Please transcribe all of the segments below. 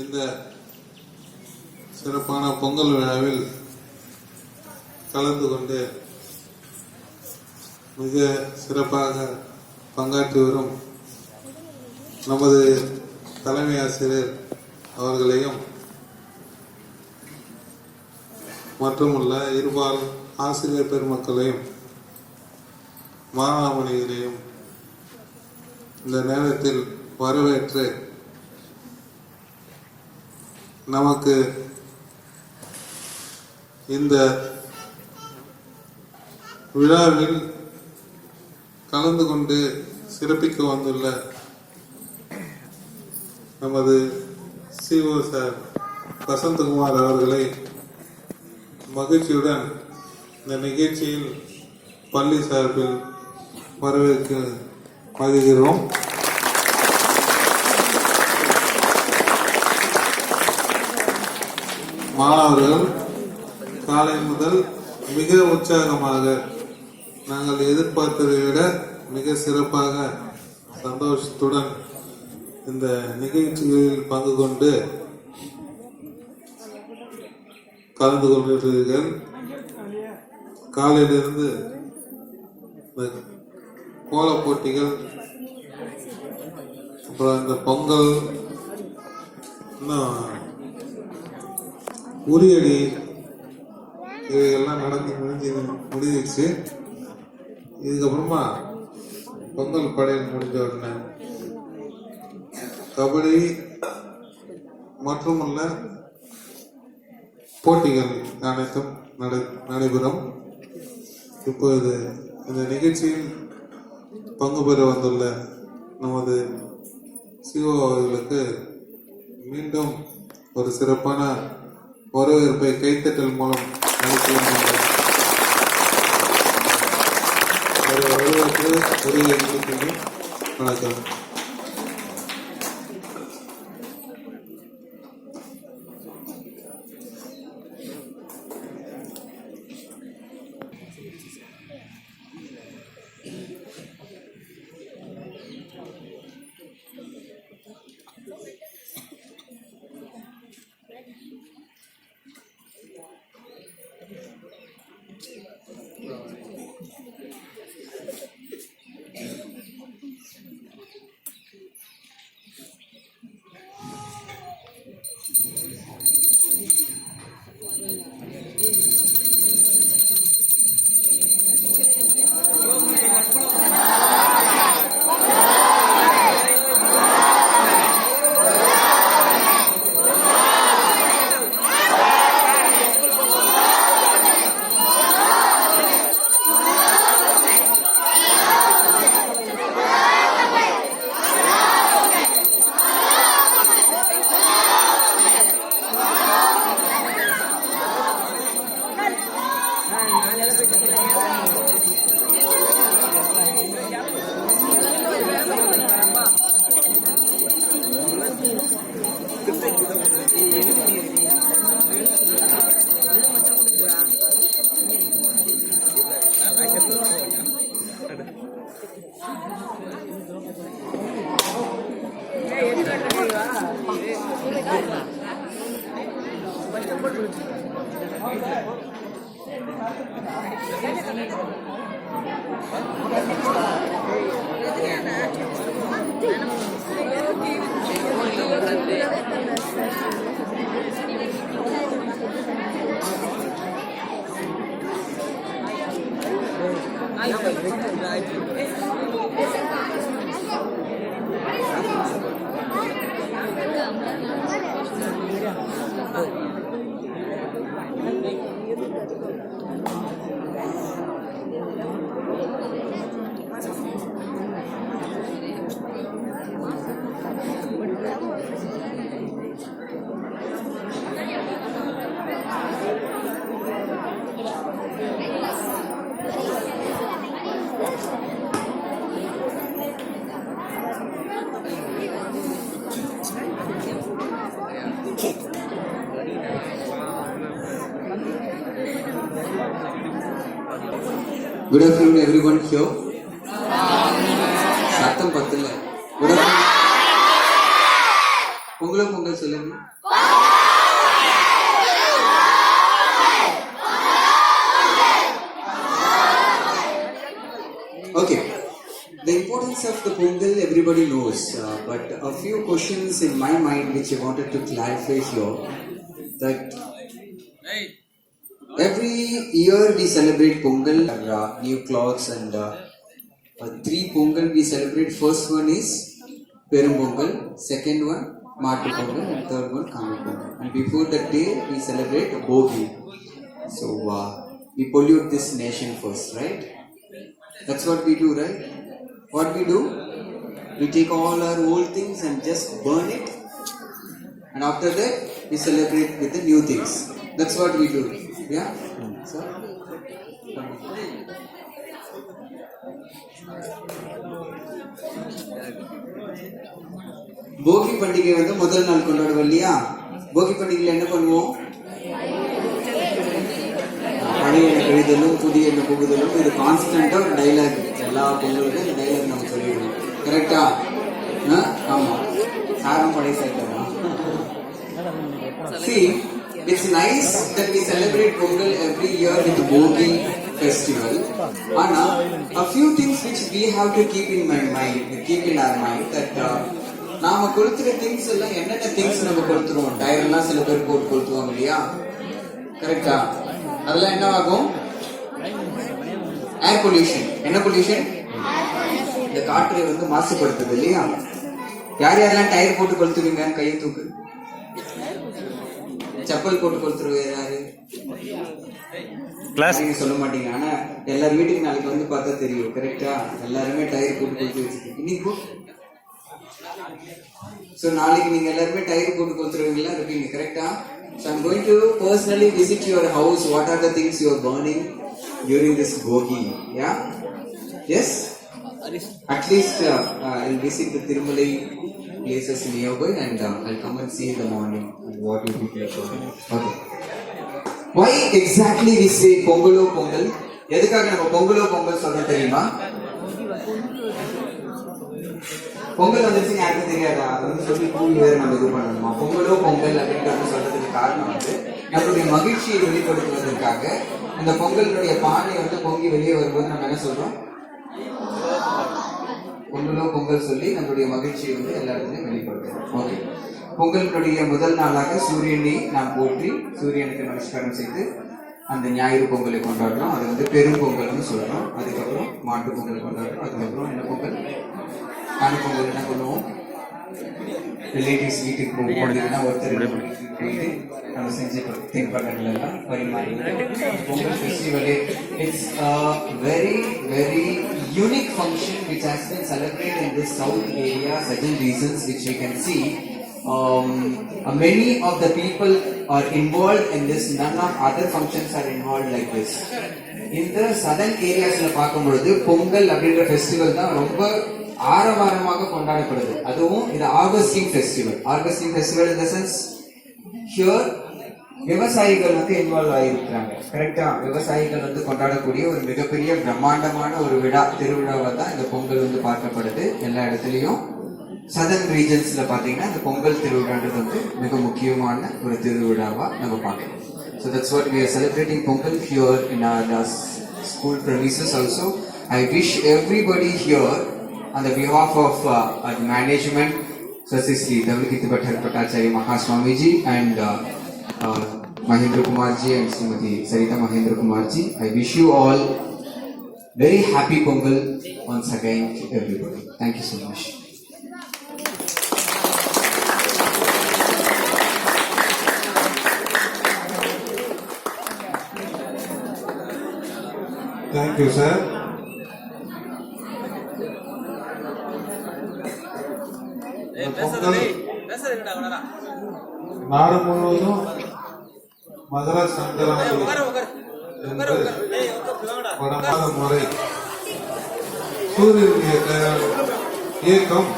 இந்த சிறப்பான பொங்கல் விழாவில் கலந்து கொண்டு மிக சிறப்பாக பங்காற்றி வரும் நமது தலைமை ஆசிரியர் அவர்களையும் மற்றுமுள்ள இருபால் ஆசிரியர் பெருமக்களையும் மாணவமணிகளையும் இந்த நேரத்தில் வரவேற்று நமக்கு இந்த விழாவில் கலந்து கொண்டு சிறப்பிக்க வந்துள்ள நமது சிஓ சார் வசந்தகுமார் அவர்களை மகிழ்ச்சியுடன் இந்த நிகழ்ச்சியில் பள்ளி சார்பில் வரவேற்க மகிழ்கிறோம். மாணவர்கள் காலை முதல் மிக உற்சாகமாக நாங்கள் எதிர்பார்த்ததை விட மிக சிறப்பாக சந்தோஷத்துடன் இந்த நிகழ்ச்சிகளில் பங்கு கொண்டு கலந்து கொண்டிருக்கிறீர்கள். காலையிலிருந்து கோல போட்டிகள், அப்புறம் இந்த பொங்கல், இன்னும் உரியடி இவையெல்லாம் நடந்து முடிஞ்சிருச்சு. இதுக்கப்புறமா பொங்கல் படையல் முடிஞ்ச உடனே கபடி மற்றுமுள்ள போட்டிகள் அனைத்தும் நடைபெறும். இப்பொழுது இந்த நிகழ்ச்சியில் பங்கு பெற வந்துள்ள நமது சிஓ அவர்களுக்கு மீண்டும் ஒரு சிறப்பான வரவேற்பை கைத்தட்டல் மூலம் வரவேற்பு உரிய வணக்கம். Good afternoon, everyone here. Satam Patilla. Good afternoon. பொங்கலோ பொங்கல் சொல்லுங்க. Okay. The importance of the Pongal everybody knows, but a few questions in my mind which I wanted to clarify here. That every year we celebrate Pongal, new clothes, and 3 Pongal we celebrate. First one is Perum Pongal, second one Matu Pongal, and third one Kami Pongal. And before that day we celebrate Bogi. So we pollute this nation first, right? That's what we do, right? What we do? We take all our old things and just burn it, and after that we celebrate with the new things. That's what we do. Yeah? So, போகி பண்டிகை வந்து முதல் நாள் கொண்டாடுவோம் இல்லையா? போகி பண்டிகையில் என்ன பண்ணுவோம்? பழைய எண்ணெய் கழிதலும் புதிய எண்ணெய் புகுதலும். இது கான்ஸ்டன்டா ஒரு டைலாக். எல்லா பொங்கலுக்கும் இந்த டைலாக் நம்ம சொல்லிடுவோம். கரெக்டா? ஆமா. சாரம் பழைய சேர்க்கலாம். See, it's nice that we celebrate Pongal every year with Bogi festival. Anna, a few things which we have to keep in our mind that நாம கொளுத்துற திங்ஸ் எல்லாம் என்னென்ன திங்ஸ் நம்ம கொளுத்துறோம். டயர் எல்லாம் சில பேர் போட்டு கொளுத்துவாங்க இல்லையா? கரெக்டா? அதெல்லாம் என்ன ஆகும்? Air pollution. என்ன பொல்யூஷன்? இந்த காற்றை வந்து மாசுபடுத்துது இல்லையா? யார் யாரெல்லாம் டயர் போட்டு கொளுத்துவீங்க? கையை தூக்கு. செப்பல் போட்டு கொளுத்துருவ யாரு? சொல்ல மாட்டீங்க. ஆனா எல்லார் வீட்டுக்கு நாளைக்கு வந்து பார்த்தா தெரியும். கரெக்டா? எல்லாருமே டயர் போட்டு கொளுத்து வச்சிருக்கீங்க. இன்னைக்கு சோ நாளைக்கு நீங்க எல்லாருமே டயர் போட்டு கொளுத்துறவங்களா இருப்பீங்க. கரெக்டா? So I'm going to personally visit your house. What are the things you are burning during this Bogi? Yeah? Yes? At least I'll visit the Tirumalai places nearby and I'll come and see in the morning what you prepare for me. Okay. Why exactly we say Pongalo Pongal? எதுக்காக நம்ம பொங்கலோ பொங்கல் சொல்ல தெரியுமா? பொங்கல் வந்துருச்சு யாருக்கும் தெரியாதா? அது வந்து சொல்லி கூலி வேற நம்ம இது பண்ணணுமா? பொங்கலோ பொங்கல் அப்படின்றது சொல்றதுக்கு காரணம் வந்து நம்மளுடைய மகிழ்ச்சியை வெளிப்படுத்துவதற்காக அந்த பொங்கலுடைய பானை வந்து பொங்கி வெளியே வரும்போது நம்ம என்ன சொல்றோம்? பொங்கலோ பொங்கல் சொல்லி நம்மளுடைய மகிழ்ச்சியை வந்து எல்லா இடத்துலையும் வெளிப்படுத்துறோம். ஓகே. பொங்கலுடைய முதல் நாளாக சூரியனை நாம் போற்றி சூரியனுக்கு நமஸ்காரம் செய்து அந்த ஞாயிறு பொங்கலை கொண்டாடுறோம். அது வந்து பெரும் பொங்கல்னு சொல்றோம். அதுக்கப்புறம் மாட்டு பொங்கல் கொண்டாடுறோம். அதுக்கப்புறம் என்ன பொங்கல்? காண பொங்கல் என்ன பண்ணுவோம்? ரிலேட்டிவ்ஸ் வீட்டுக்கு போவோம். ஒருத்தர் போயிட்டு நம்ம செஞ்ச தின்பண்டங்கள் எல்லாம் பரிமாறி Pongal festival. It's very very unique function which has been celebrated in this south area. Certain reasons which we can see. Many of the people are involved in this. None of other functions are involved like this. In the southern areas la paakumbodhu Pongal அப்படிங்கற festival தான் ரொம்ப ஆரவாரமாக கொண்டாடப்படுது. அதுவும் இது Augustine festival. Augustine festival in the sense here விவசாயிகள் வந்து involve ஆகிருக்கிறாங்க. கரெக்டா? விவசாயிகள் வந்து கொண்டாடக்கூடிய ஒரு மிகப்பெரிய பிரம்மாண்டமான ஒரு திருவிழாவா தான் இந்த பொங்கல் வந்து பார்க்கப்படுது எல்லா இடத்துலயும். சதர்ன் ரீஜன்ஸ்ல பாத்தீங்கன்னா இந்த பொங்கல் திருவிழான்றது வந்து மிக முக்கியமான ஒரு திருவிழாவா நம்ம பார்க்கலாம். So that's what we are celebrating Pongal here in our school premises also. I wish everybody here on the behalf of management, Sri Davlikiti Bhattar Patacharya Mahaswamiji and Mahendra Kumarji and Srimati Sarita Mahendra Kumarji, I wish you all very happy Pongal once again to everybody. Thank you so much. Thank you, sir. நாடு முழுவதும் மகர சங்கராந்தி வடமாத முறை சூரியனுடைய இயக்கம்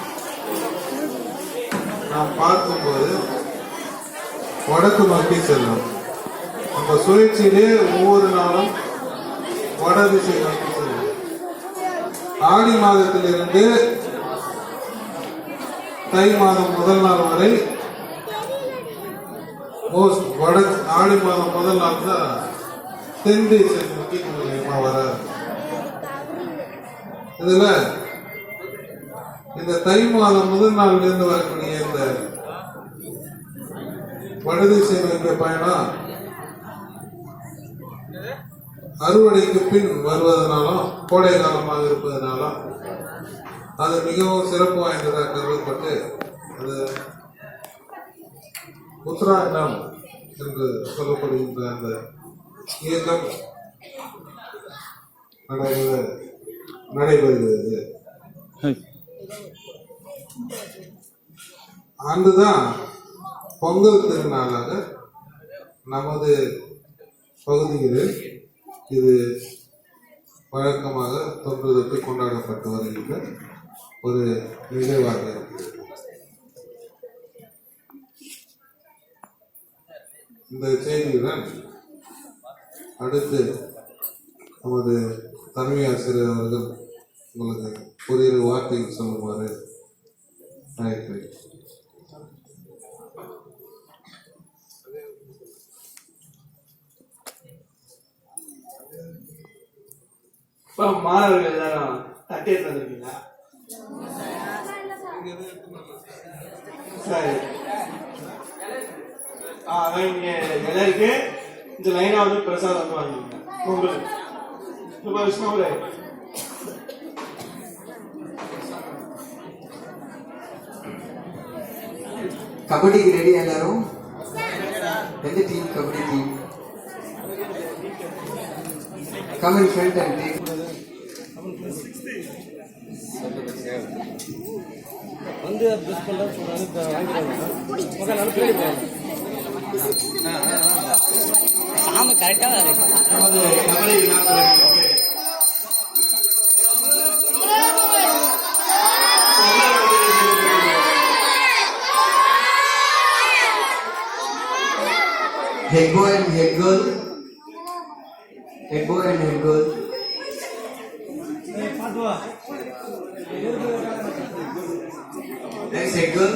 நாம் பார்க்கும்போது வடக்கு நோக்கி செல்லும். நம்ம சுழற்சியிலே ஒவ்வொரு நாளும் வட திசை நோக்கி செல்லும். ஆடி மாதத்திலிருந்து தை மாதம் முதல் நாள் வரை மோஸ்ட் ஆடி மாதம் முதல் நாள் தான் தென் தேசம் முக்கியத்துவமா வராது. இதுல இந்த தை மாதம் முதல் நாள்ல இருந்து வரக்கூடிய இந்த வடதிசை நோக்கிய பயணம் அறுவடைக்கு பின் வருவதனாலும் கோடை காலமாக இருப்பதனாலும் அது மிகவும் சிறப்பு வாய்ந்ததாக கருதப்பட்டு அது உத்தராயணம் என்று சொல்லப்படுகின்ற அந்த இயக்கம் நடைபெறுகிறது. அன்றுதான் பொங்கல் திருநாளாக நமது பகுதிகளில் இது வழக்கமாக தொன்று தொட்டு கொண்டாடப்பட்டு வருகின்ற ஒரு நிகழ்வாக இருக்கிறது. இந்த செய்தியுடன் அடுத்து நமது தலைமை ஆசிரியர் அவர்கள் உங்களுக்கு ஒரு வார்த்தை சொல்லுமாறு அழைக்கிறேன். இப்போ மாணவர்கள் எல்லாரும் தட்டி எடுத்து வந்திருக்கீங்களா? சரி. அதான் இங்க எல்லாருக்கும் இந்த லைனாவது பிரசாதம் வந்து வாங்கிக்கோங்க. உங்களுக்கு ரொம்ப விஷயம் கபடிக்கு ரெடி எல்லாரும்? எந்த team? Kabaddi team. Come in front and take. வந்து ட்ரெஸ் பண்ண வாங்கிடுவாங்க. சாமி கரெக்டாக இருக்கு. நமது கபடி விளையாட்டு Head boy and head girl. Head boy and head girl. Next head girl.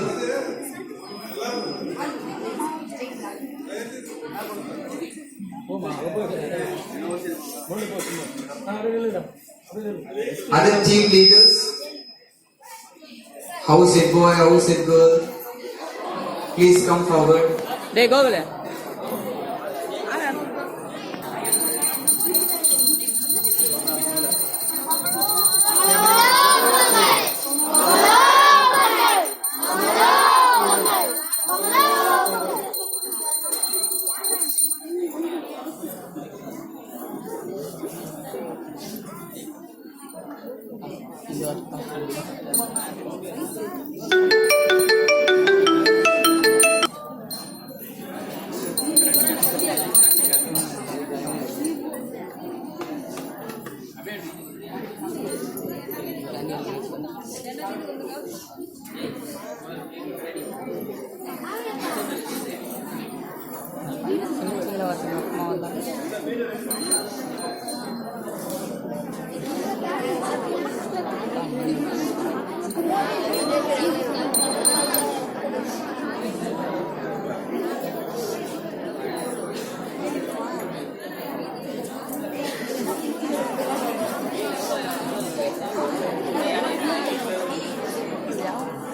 Other team leaders. House head boy, house head girl. Please come forward. டேய் கோகுல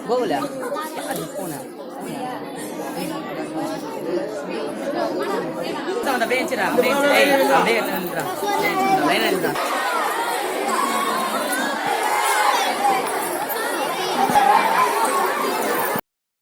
கோகுல போன அப்படியே அப்படியே